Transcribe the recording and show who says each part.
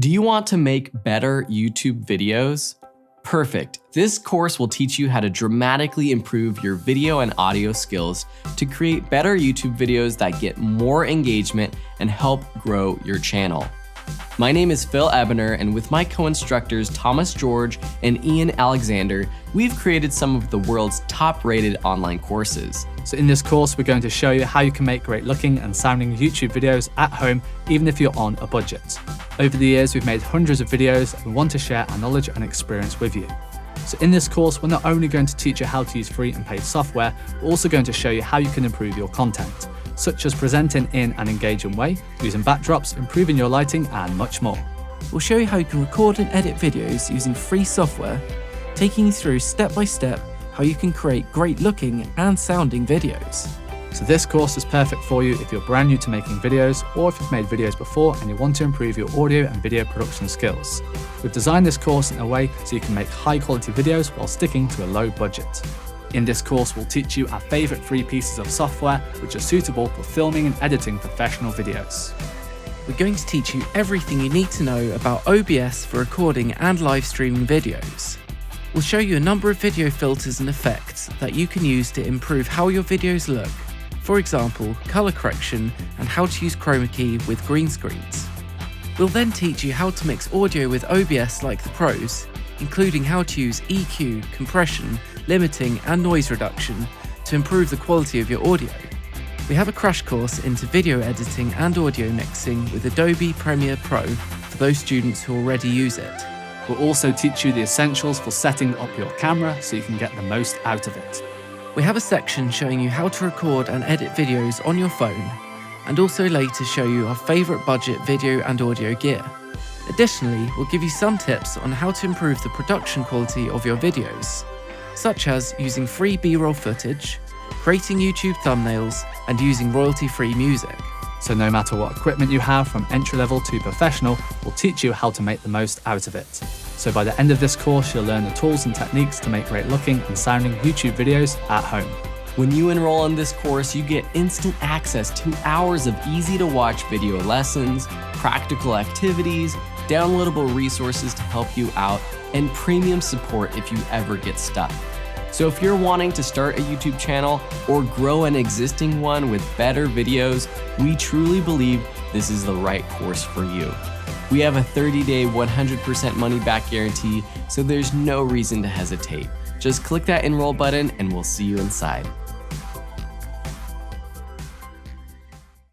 Speaker 1: Do you want to make better YouTube videos? Perfect. This course will teach you how to dramatically improve your video and audio skills to create better YouTube videos that get more engagement and help grow your channel. My name is Phil Ebener, and with my co-instructors Thomas George and Ian Alexander, we've created some of the world's top-rated online courses.
Speaker 2: So in this course, we're going to show you how you can make great looking and sounding YouTube videos at home, even if you're on a budget. Over the years, we've made hundreds of videos and we want to share our knowledge and experience with you. So in this course, we're not only going to teach you how to use free and paid software, we're also going to show you how you can improve your content, such as presenting in an engaging way, using backdrops, improving your lighting, and much more.
Speaker 3: We'll show you how you can record and edit videos using free software, taking you through step by step how you can create great looking and sounding videos.
Speaker 2: So this course is perfect for you if you're brand new to making videos, or if you've made videos before and you want to improve your audio and video production skills. We've designed this course in a way so you can make high quality videos while sticking to a low budget. In this course, we'll teach you our favorite free pieces of software which are suitable for filming and editing professional videos.
Speaker 3: We're going to teach you everything you need to know about OBS for recording and live streaming videos. We'll show you a number of video filters and effects that you can use to improve how your videos look. For example, color correction and how to use Chromakey with green screens. We'll then teach you how to mix audio with OBS like the pros, including how to use EQ, compression, limiting, and noise reduction to improve the quality of your audio. We have a crash course into video editing and audio mixing with Adobe Premiere Pro for those students who already use it.
Speaker 2: We'll also teach you the essentials for setting up your camera so you can get the most out of it.
Speaker 3: We have a section showing you how to record and edit videos on your phone, and also later show you our favourite budget video and audio gear. Additionally, we'll give you some tips on how to improve the production quality of your videos, such as using free B-roll footage, creating YouTube thumbnails, and using royalty-free music.
Speaker 2: So no matter what equipment you have, from entry-level to professional, we'll teach you how to make the most out of it. So by the end of this course, you'll learn the tools and techniques to make great looking and sounding YouTube videos at home.
Speaker 1: When you enroll in this course, you get instant access to hours of easy-to-watch video lessons, practical activities, downloadable resources to help you out, and premium support if you ever get stuck. So if you're wanting to start a YouTube channel or grow an existing one with better videos, we truly believe this is the right course for you. We have a 30-day 100% money-back guarantee, so there's no reason to hesitate. Just click that enroll button and we'll see you inside.